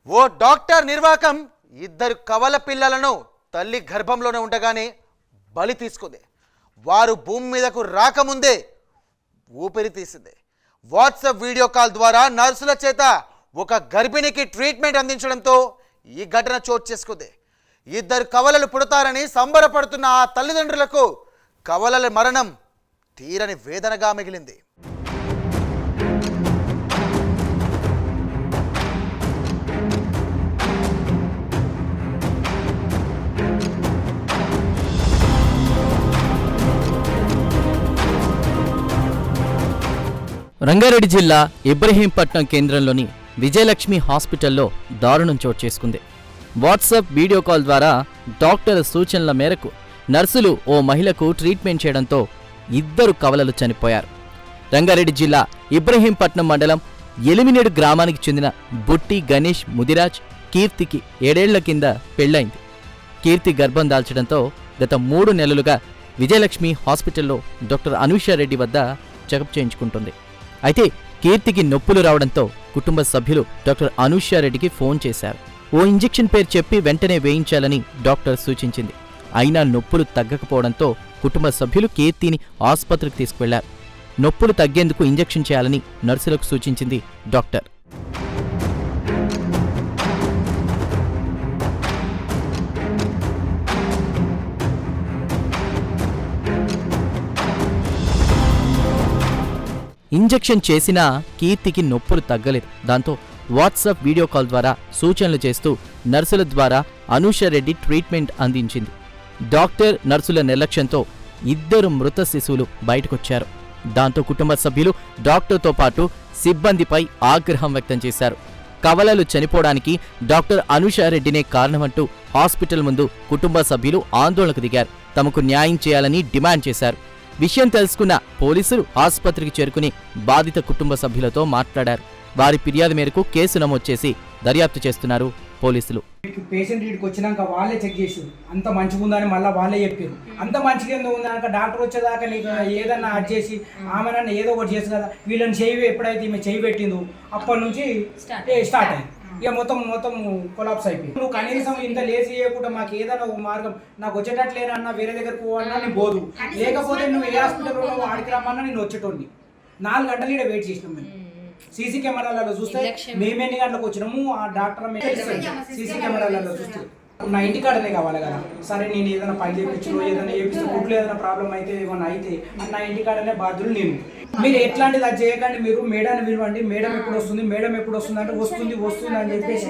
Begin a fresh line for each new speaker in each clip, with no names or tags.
ఓ doctor నిర్వాకం ఇద్దరు కవల పిల్లలను తల్లి గర్భంలోనే ఉండగానే బలి తీసుకుంది. వారు భూమి మీదకు రాకముందే ఊపిరి తీసింది. వాట్సాప్ వీడియో కాల్ ద్వారా నర్సుల చేత ఒక గర్భిణికి ట్రీట్మెంట్ అందించడంతో ఈ ఘటన చోటు చేసుకుంది. ఇద్దరు కవలలు పుడతారని సంబరపడుతున్న ఆ తల్లిదండ్రులకు కవలల మరణం తీరని వేదనగా మిగిలింది.
రంగారెడ్డి జిల్లా ఇబ్రహీంపట్నం కేంద్రంలోని విజయలక్ష్మి హాస్పిటల్లో దారుణం చోటు చేసుకుంది. వాట్సాప్ వీడియో కాల్ ద్వారా డాక్టర్ సూచనల మేరకు నర్సులు ఓ మహిళకు ట్రీట్మెంట్ చేయడంతో ఇద్దరు కవలలు చనిపోయారు. రంగారెడ్డి జిల్లా ఇబ్రహీంపట్నం మండలం ఎలిమినేడు గ్రామానికి చెందిన బుట్టి గణేష్ ముదిరాజ్ కీర్తికి 7 ఏళ్ల కింద పెళ్లైంది. కీర్తి గర్భం దాల్చడంతో గత 3 నెలలుగా విజయలక్ష్మి హాస్పిటల్లో డాక్టర్ అనూషారెడ్డి వద్ద చెకప్ చేయించుకుంటుంది. అయితే కీర్తికి నొప్పులు రావడంతో కుటుంబ సభ్యులు డాక్టర్ అనూషారెడ్డికి ఫోన్ చేశారు. ఓ ఇంజెక్షన్ పేరు చెప్పి వెంటనే వేయించాలని డాక్టర్ సూచించింది. అయినా నొప్పులు తగ్గకపోవడంతో కుటుంబ సభ్యులు కీర్తిని ఆసుపత్రికి తీసుకువెళ్లారు. నొప్పులు తగ్గేందుకు ఇంజెక్షన్ చేయాలని నర్సులకు సూచించింది డాక్టర్. ఇంజెక్షన్ చేసినా కీర్తికి నొప్పులు తగ్గలేదు. దాంతో వాట్సాప్ వీడియో కాల్ ద్వారా సూచనలు చేస్తూ నర్సుల ద్వారా అనూషారెడ్డి ట్రీట్మెంట్ అందించింది. డాక్టర్ నర్సుల నిర్లక్ష్యంతో ఇద్దరు మృత శిశువులు బయటకొచ్చారు. దాంతో కుటుంబ సభ్యులు డాక్టర్తో పాటు సిబ్బందిపై ఆగ్రహం వ్యక్తం చేశారు. కవలలు చనిపోవడానికి డాక్టర్ అనూషారెడ్డినే కారణమంటూ హాస్పిటల్ ముందు కుటుంబ సభ్యులు ఆందోళనకు దిగారు. తమకు న్యాయం చేయాలని డిమాండ్ చేశారు. విషయం తెలుసుకున్న పోలీసులు ఆసుపత్రికి చేరుకుని బాధిత కుటుంబ సభ్యులతో మాట్లాడారు. వారి ఫిర్యాదు మేరకు కేసు నమోదు చేసి దర్యాప్తు చేస్తున్నారు పోలీసులు.
పేషెంట్ ఇక్కడికి వచ్చినాక వాళ్ళే చెక్ చేసారు, అంత మంచిగా ఉందని మళ్ళీ వాళ్ళే చెప్పారు. అంత మంచిగా ఉందన్నాక డాక్టర్ వచ్చేదాకా నీకు ఏదన్నా అది చేసి ఆమెనన్నా ఏదో ఒకటి చేసి కదా వీళ్ళని చేయి ఎప్పుడైతే ఈమె చేయి పెట్టిందో అప్పటి నుంచి స్టార్ట్ అయింది. ఇక మొత్తం కొలాప్స్ అయిపోయింది. నువ్వు కనీసం ఇంత లేచి చేయకుండా మాకు ఏదైనా ఒక మార్గం నాకు వచ్చేటట్లేనన్నా వేరే దగ్గరకు పోవన్నా నేను పోదు, లేకపోతే నువ్వు ఏ హాస్పిటల్లో ఆడికి రమ్మన్నా నేను వచ్చేటోడిని. 4 గంటలు ఇక్కడ వెయిట్ చేసినాం. మేము సీసీ కెమెరాలలో చూస్తే మేము ఎన్ని గంటలకు వచ్చినాము ఆ డాక్టర్ సీసీ కెమెరాలలో చూస్తే నా ఇంటికాడనే కావాలి కదా. సరే నేను ఏదైనా పని చేయించు ఏదైనా చేపిస్తే కుట్లు ఏదైనా ప్రాబ్లం అయితే ఏమన్నా అయితే నా ఇంటికాడనే బాధ్యులు నేను. మీరు ఎట్లాంటిది అది చేయకండి, మీరు మేడాన్ని పిలవండి, మేడం ఎప్పుడు వస్తుంది అంటే వస్తుంది అని చెప్పేసి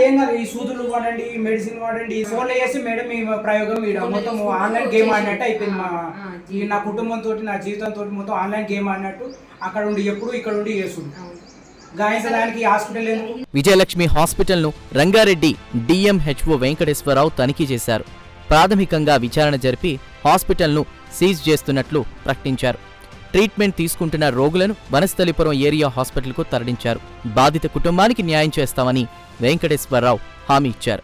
ఏం కాదు ఈ సూదులు వాడండి మెడిసిన్ వాడండి ఫోన్లో చేసి మేడం ఈ ప్రయోగం మొత్తం ఆన్లైన్ గేమ్ ఆడినట్టు అయిపోయింది. నా కుటుంబంతో నా జీవితంతో మొత్తం ఆన్లైన్ గేమ్ ఆడినట్టు అక్కడ ఉండి ఎప్పుడు ఇక్కడ ఉండి చేస్తుంది.
విజయలక్ష్మి హాస్పిటల్ను రంగారెడ్డి డిఎంహెచ్ఓ వెంకటేశ్వరరావు తనిఖీ చేశారు. ప్రాథమికంగా విచారణ జరిపి హాస్పిటల్ను సీజ్ చేస్తున్నట్లు ప్రకటించారు. ట్రీట్మెంట్ తీసుకుంటున్న రోగులను వనస్థలిపురం ఏరియా హాస్పిటల్కు తరలించారు. బాధిత కుటుంబానికి న్యాయం చేస్తామని వెంకటేశ్వరరావు హామీ ఇచ్చారు.